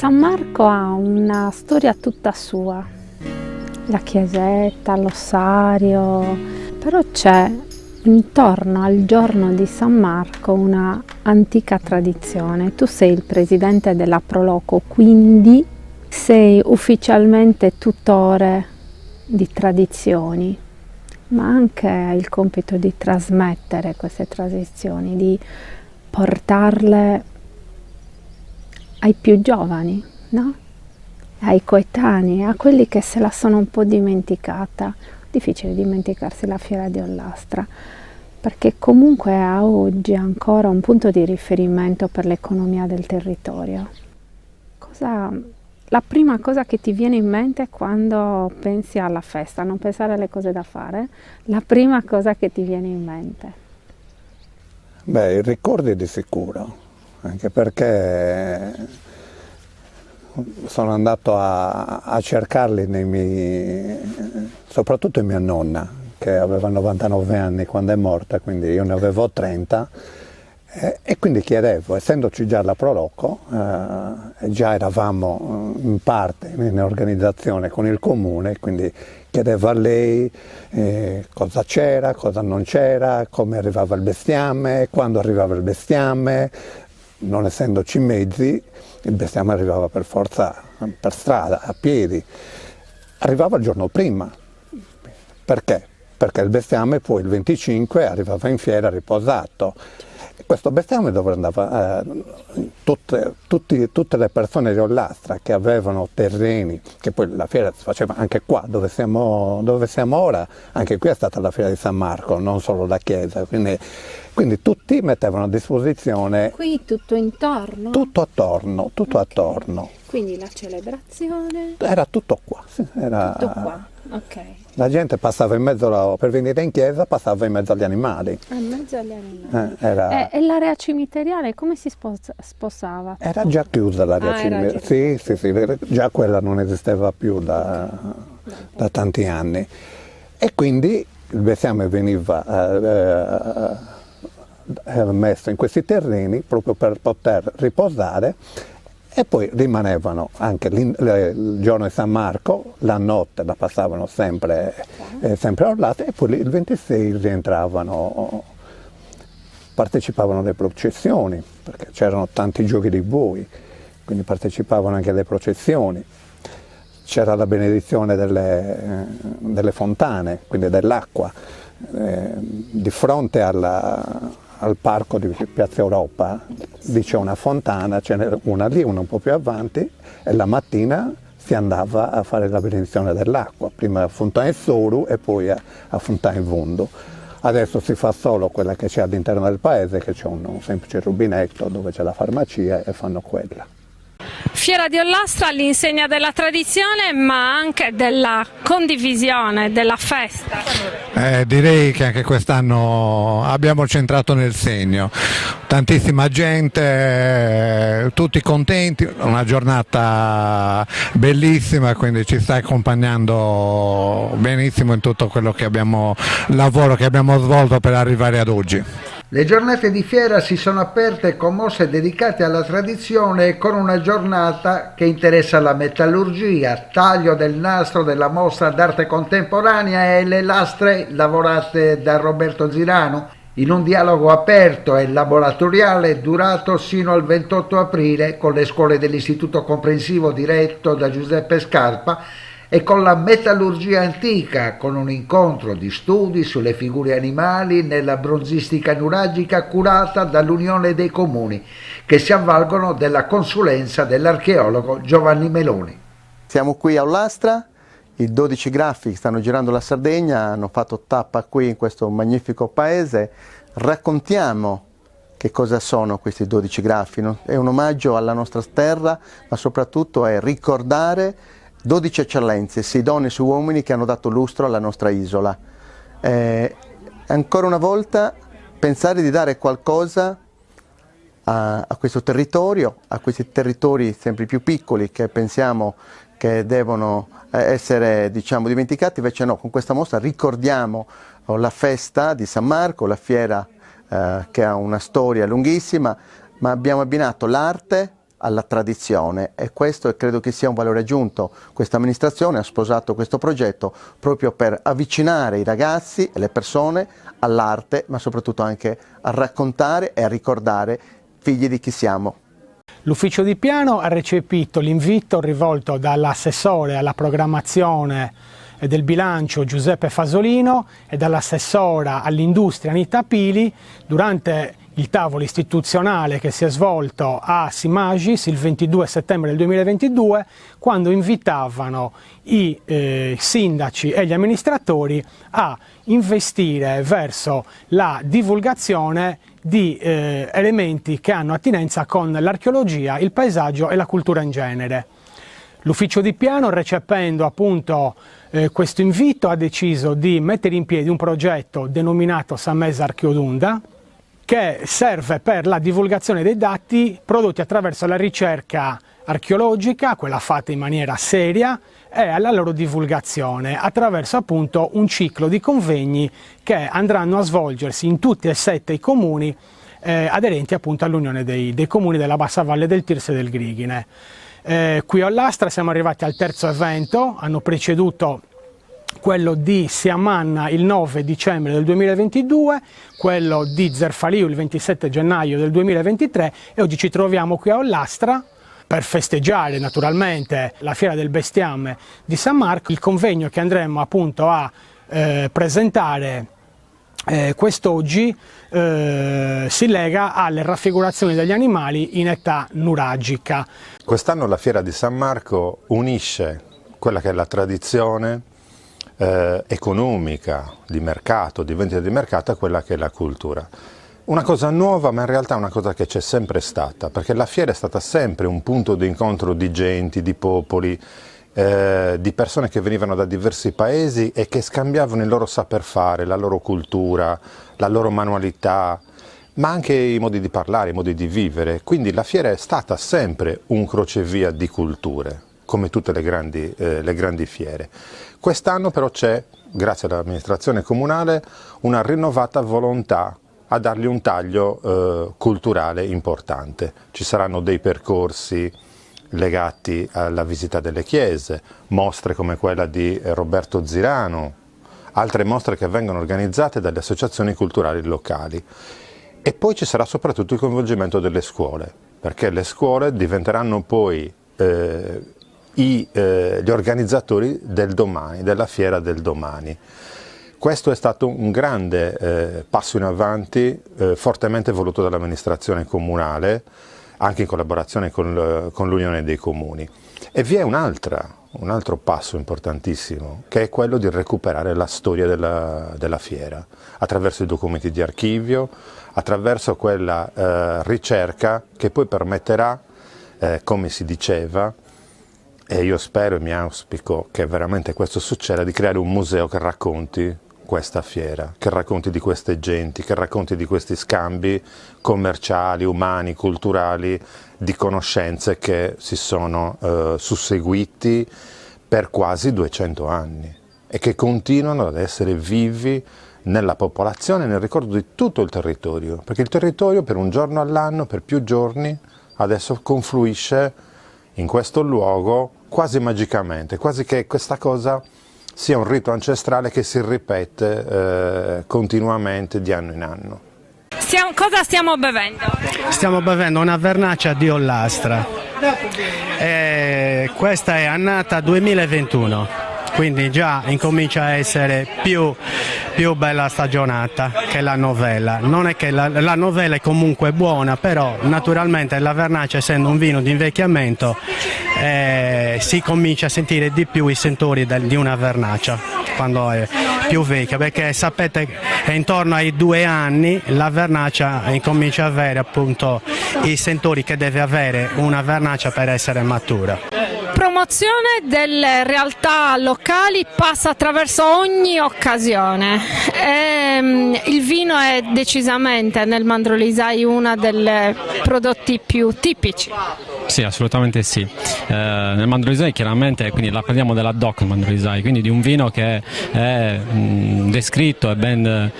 San Marco ha una storia tutta sua, la chiesetta, l'ossario, però c'è intorno al giorno di San Marco una antica tradizione. Tu sei il presidente della Proloco, quindi sei ufficialmente tutore di tradizioni, ma anche hai il compito di trasmettere queste tradizioni, di portarle ai più giovani, no? Ai coetanei, a quelli che se la sono un po' dimenticata. Difficile dimenticarsi la Fiera di Ollastra, perché comunque a oggi è ancora un punto di riferimento per l'economia del territorio. La prima cosa che ti viene in mente quando pensi alla festa, non pensare alle cose da fare, la prima cosa che ti viene in mente? Beh, i ricordi di sicuro, anche perché sono andato a cercarli soprattutto in mia nonna, che aveva 99 anni quando è morta, quindi io ne avevo 30, e quindi chiedevo, essendoci già la Proloco, già eravamo in parte in organizzazione con il comune, quindi chiedevo a lei cosa c'era, cosa non c'era, come arrivava il bestiame, quando arrivava il bestiame. Non essendoci mezzi, il bestiame arrivava per forza per strada, a piedi. Arrivava il giorno prima. Perché? Perché il bestiame poi il 25 arrivava in fiera riposato. E questo bestiame dove andava? Tutte le persone di Ollastra che avevano terreni, che poi la fiera si faceva anche qua, dove siamo ora, anche qui è stata la fiera di San Marco, non solo la chiesa. Quindi tutti mettevano a disposizione. Qui tutto intorno? Tutto attorno, tutto Okay. attorno. Quindi la celebrazione? Era tutto qua. Sì, Tutto qua, ok. La gente passava in mezzo, per venire in chiesa, passava in mezzo agli animali. In mezzo agli animali. E l'area cimiteriale come si sposava? Era già chiusa l'area cimiteriale. Sì, già quella non esisteva più da tanti anni. E quindi il bestiame veniva messo in questi terreni proprio per poter riposare, e poi rimanevano anche il giorno di San Marco, la notte la passavano sempre a Ollastra, e poi il 26 rientravano, partecipavano alle processioni, perché c'erano tanti giochi di bui, quindi partecipavano anche alle processioni. C'era la benedizione delle fontane, quindi dell'acqua, di fronte al parco di Piazza Europa, lì c'è una fontana, ce n'è una lì, una un po' più avanti, e la mattina si andava a fare la benedizione dell'acqua, prima a Fontana Soru e poi a Fontana Vundo. Adesso si fa solo quella che c'è all'interno del paese, che c'è un semplice rubinetto dove c'è la farmacia, e fanno quella. Fiera di Ollastra all'insegna della tradizione, ma anche della condivisione, della festa. Direi che anche quest'anno abbiamo centrato nel segno, tantissima gente, tutti contenti, una giornata bellissima, quindi ci sta accompagnando benissimo in tutto quello che lavoro che abbiamo svolto per arrivare ad oggi. Le giornate di fiera si sono aperte con mostre dedicate alla tradizione e con una giornata che interessa la metallurgia, taglio del nastro della mostra d'arte contemporanea e le lastre lavorate da Roberto Zirano, in un dialogo aperto e laboratoriale durato sino al 28 aprile con le scuole dell'Istituto Comprensivo diretto da Giuseppe Scarpa e con la metallurgia antica, con un incontro di studi sulle figure animali nella bronzistica nuragica curata dall'Unione dei Comuni, che si avvalgono della consulenza dell'archeologo Giovanni Meloni. Siamo qui a Ollastra, i 12 graffi che stanno girando la Sardegna hanno fatto tappa qui in questo magnifico paese. Raccontiamo che cosa sono questi 12 graffi, no? È un omaggio alla nostra terra, ma soprattutto è ricordare 12 eccellenze, sia donne sia uomini, che hanno dato lustro alla nostra isola. Ancora una volta pensare di dare qualcosa a questo territorio, a questi territori sempre più piccoli che pensiamo che devono essere, diciamo, dimenticati, invece no, con questa mostra ricordiamo la festa di San Marco, la fiera che ha una storia lunghissima, ma abbiamo abbinato l'arte alla tradizione, e questo credo che sia un valore aggiunto. Questa amministrazione ha sposato questo progetto proprio per avvicinare i ragazzi e le persone all'arte, ma soprattutto anche a raccontare e a ricordare figli di chi siamo. L'ufficio di piano ha recepito l'invito rivolto dall'assessore alla programmazione e del bilancio Giuseppe Fasolino e dall'assessora all'industria Anita Pili durante il tavolo istituzionale che si è svolto a Simagis il 22 settembre del 2022, quando invitavano i sindaci e gli amministratori a investire verso la divulgazione di elementi che hanno attinenza con l'archeologia, il paesaggio e la cultura in genere. L'ufficio di piano, recependo appunto questo invito, ha deciso di mettere in piedi un progetto denominato Samesa Archeodunda, che serve per la divulgazione dei dati prodotti attraverso la ricerca archeologica, quella fatta in maniera seria, e alla loro divulgazione attraverso appunto un ciclo di convegni che andranno a svolgersi in tutti e 7 i comuni aderenti appunto all'Unione dei Comuni della Bassa Valle del Tirso e del Grighine. Qui a Ollastra siamo arrivati al terzo evento, hanno preceduto quello di Siamanna il 9 dicembre del 2022, quello di Zerfaliu il 27 gennaio del 2023 e oggi ci troviamo qui a Ollastra per festeggiare naturalmente la Fiera del Bestiame di San Marco, il convegno che andremo appunto a presentare quest'oggi si lega alle raffigurazioni degli animali in età nuragica. Quest'anno la Fiera di San Marco unisce quella che è la tradizione economica, di mercato, di vendita di mercato, a quella che è la cultura. Una cosa nuova, ma in realtà una cosa che c'è sempre stata, perché la fiera è stata sempre un punto di incontro di genti, di popoli, di persone che venivano da diversi paesi e che scambiavano il loro saper fare, la loro cultura, la loro manualità, ma anche i modi di parlare, i modi di vivere. Quindi la fiera è stata sempre un crocevia di culture, come tutte le grandi fiere. Quest'anno però c'è, grazie all'amministrazione comunale, una rinnovata volontà a dargli un taglio culturale importante. Ci saranno dei percorsi legati alla visita delle chiese, mostre come quella di Roberto Zirano, altre mostre che vengono organizzate dalle associazioni culturali locali. E poi ci sarà soprattutto il coinvolgimento delle scuole, perché le scuole diventeranno poi gli organizzatori del domani, della fiera del domani. Questo è stato un grande passo in avanti, fortemente voluto dall'amministrazione comunale, anche in collaborazione con l'Unione dei Comuni. E vi è un altro passo importantissimo, che è quello di recuperare la storia della fiera, attraverso i documenti di archivio, attraverso quella ricerca che poi permetterà, come si diceva, e io spero e mi auspico che veramente questo succeda, di creare un museo che racconti questa fiera, che racconti di queste genti, che racconti di questi scambi commerciali, umani, culturali, di conoscenze che si sono susseguiti per quasi 200 anni e che continuano ad essere vivi nella popolazione e nel ricordo di tutto il territorio, perché il territorio per un giorno all'anno, per più giorni, adesso confluisce in questo luogo quasi magicamente, quasi che questa cosa sia un rito ancestrale che si ripete continuamente di anno in anno. Cosa stiamo bevendo? Stiamo bevendo una vernaccia di Ollastra. Questa è annata 2021, quindi già incomincia a essere più bella stagionata che la novella. Non è che la novella è comunque buona, però naturalmente la vernaccia, essendo un vino di invecchiamento, si comincia a sentire di più i sentori di una vernaccia quando è più vecchia, perché sapete che intorno ai 2 anni la vernaccia incomincia a avere appunto i sentori che deve avere una vernaccia per essere matura. Promozione delle realtà locali passa attraverso ogni occasione. Il vino è decisamente nel Mandrolisai uno dei prodotti più tipici. Sì, assolutamente sì. Nel Mandorlisai chiaramente, quindi la parliamo della DOC Mandorlisai, quindi di un vino che è descritto e ben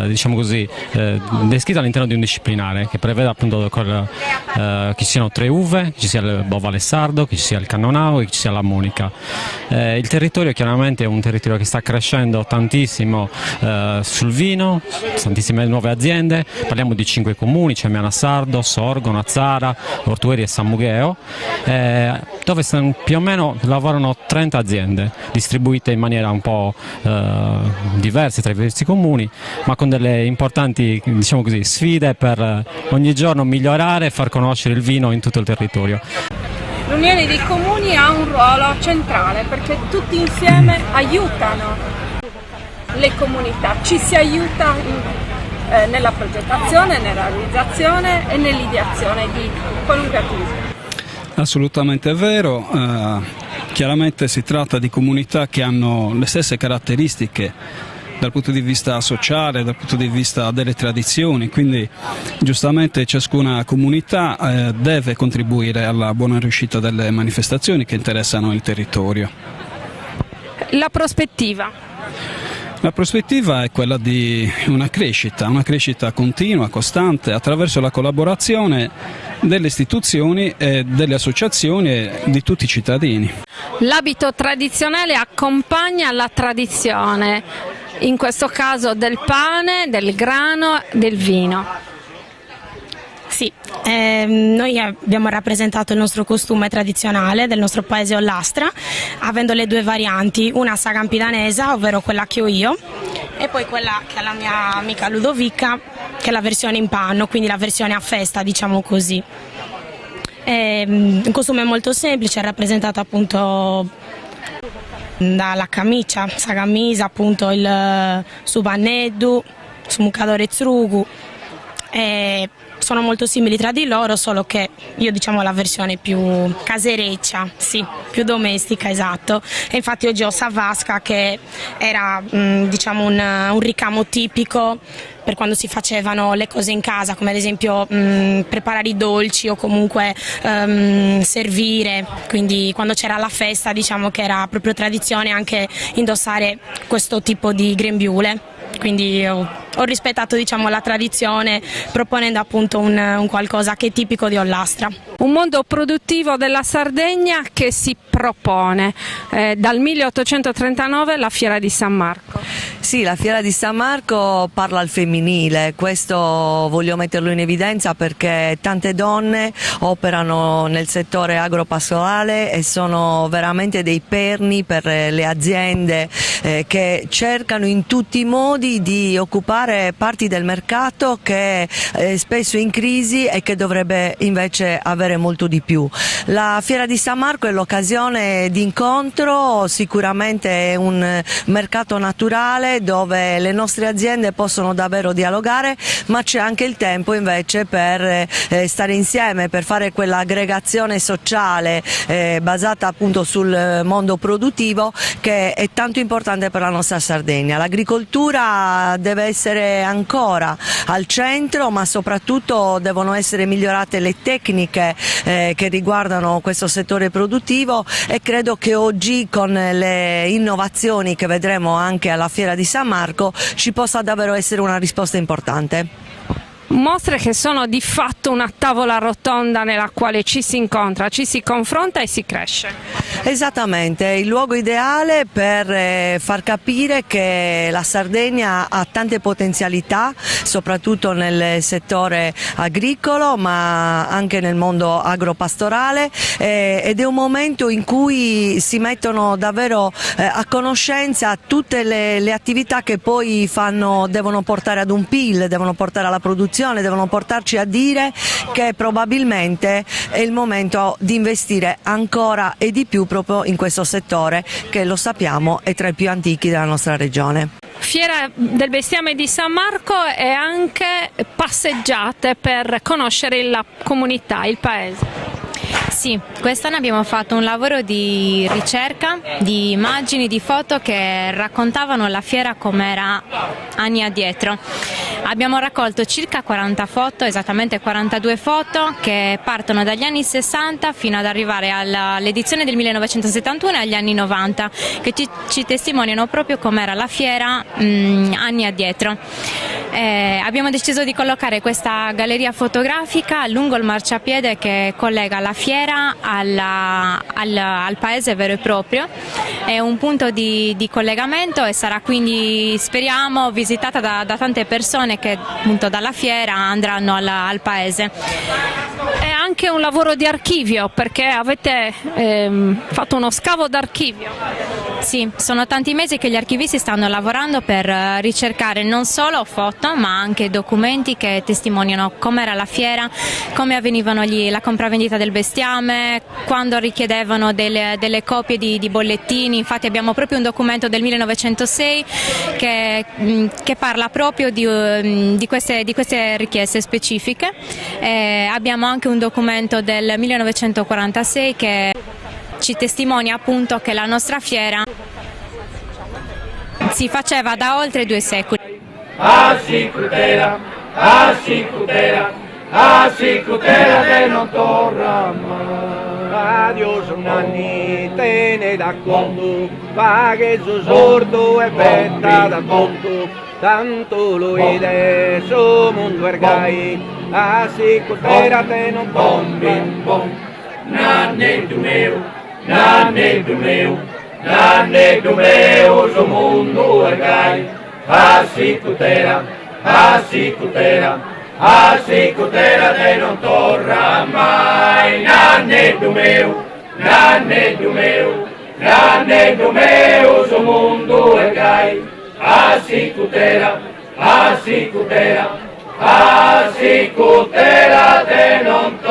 diciamo così descritto all'interno di un disciplinare che prevede appunto che ci siano 3 uve, che ci sia il Bova Sardo, che ci sia il Cannonau e che ci sia la Monica. Il territorio chiaramente è un territorio che sta crescendo tantissimo sul vino, tantissime nuove aziende, parliamo di 5 comuni, Cemiana Sardo, Sorgo, Nazzara, Ortueri e San Mugheo, dove più o meno lavorano 30 aziende distribuite in maniera un po' diverse tra i diversi comuni, ma con delle importanti, diciamo così, sfide per ogni giorno migliorare e far conoscere il vino in tutto il territorio. L'Unione dei Comuni ha un ruolo centrale perché tutti insieme aiutano le comunità, ci si aiuta nella progettazione, nella realizzazione e nell'ideazione di qualunque attività. Assolutamente vero, chiaramente si tratta di comunità che hanno le stesse caratteristiche dal punto di vista sociale, dal punto di vista delle tradizioni, quindi giustamente ciascuna comunità deve contribuire alla buona riuscita delle manifestazioni che interessano il territorio. La prospettiva? La prospettiva è quella di una crescita continua, costante, attraverso la collaborazione delle istituzioni e delle associazioni e di tutti i cittadini. L'abito tradizionale accompagna la tradizione, in questo caso del pane, del grano, del vino. Sì, noi abbiamo rappresentato il nostro costume tradizionale del nostro paese Ollastra, avendo le 2 varianti, una sagampidanesa, ovvero quella che ho io, e poi quella che ha la mia amica Ludovica, che è la versione in panno, quindi la versione a festa, diciamo così. Un costume molto semplice, rappresentato appunto dalla camicia, sagamisa, appunto il subanneddu, smucadore zrugu. Sono molto simili tra di loro, solo che io diciamo la versione più casereccia, sì, più domestica, esatto. E infatti oggi ho Savasca, che era diciamo un ricamo tipico per quando si facevano le cose in casa, come ad esempio preparare i dolci o comunque servire, quindi quando c'era la festa diciamo che era proprio tradizione anche indossare questo tipo di grembiule. Quindi ho rispettato diciamo la tradizione, proponendo appunto un qualcosa che è tipico di Ollastra. Un mondo produttivo della Sardegna che si propone dal 1839 la Fiera di San Marco. Sì, la Fiera di San Marco parla al femminile, questo voglio metterlo in evidenza perché tante donne operano nel settore agropastorale e sono veramente dei perni per le aziende che cercano in tutti i modi di occupare parti del mercato che è spesso in crisi e che dovrebbe invece avere molto di più. La Fiera di San Marco è l'occasione di incontro, sicuramente è un mercato naturale dove le nostre aziende possono davvero dialogare, ma c'è anche il tempo invece per stare insieme, per fare quell'aggregazione sociale basata appunto sul mondo produttivo che è tanto importante per la nostra Sardegna. L'agricoltura deve essere ancora al centro, ma soprattutto devono essere migliorate le tecniche che riguardano questo settore produttivo e credo che oggi con le innovazioni che vedremo anche alla Fiera di San Marco ci possa davvero essere una risposta importante. Mostre che sono di fatto una tavola rotonda nella quale ci si incontra, ci si confronta e si cresce. Esattamente, il luogo ideale per far capire che la Sardegna ha tante potenzialità, soprattutto nel settore agricolo ma anche nel mondo agropastorale ed è un momento in cui si mettono davvero a conoscenza tutte le attività che poi devono portare ad un PIL, devono portare alla produzione, devono portarci a dire che probabilmente è il momento di investire ancora e di più proprio in questo settore che, lo sappiamo, è tra i più antichi della nostra regione. Fiera del bestiame di San Marco e anche passeggiate per conoscere la comunità, il paese. Sì, quest'anno abbiamo fatto un lavoro di ricerca, di immagini, di foto che raccontavano la fiera come era anni addietro. Abbiamo raccolto circa 40 foto, esattamente 42 foto, che partono dagli anni 60 fino ad arrivare all'edizione del 1971 e agli anni 90, che ci testimoniano proprio com'era la fiera anni addietro. Abbiamo deciso di collocare questa galleria fotografica lungo il marciapiede che collega la fiera al paese vero e proprio. È un punto di collegamento e sarà quindi, speriamo, visitata da tante persone che appunto dalla fiera andranno al paese. È anche un lavoro di archivio, perché avete fatto uno scavo d'archivio. Sì, sono tanti mesi che gli archivisti stanno lavorando per ricercare non solo foto ma anche documenti che testimoniano com'era la fiera, come avvenivano la compravendita del bestiame, quando richiedevano delle copie di bollettini. Infatti abbiamo proprio un documento del 1906 che parla proprio di queste richieste specifiche. Abbiamo anche un documento del 1946 che ci testimonia appunto che la nostra fiera si faceva da oltre 2 secoli. Assicutera de non torna mai. Adios un anni te ne da conto, va che so sordo e vetta da conto, tanto lo vede su mondo ergai. Assicutera te non torna. Nanne du meu, su mondo ergai. Assicutera te non torna mai. Nanne du meu, su mondo ergai. Assicutera te non torna.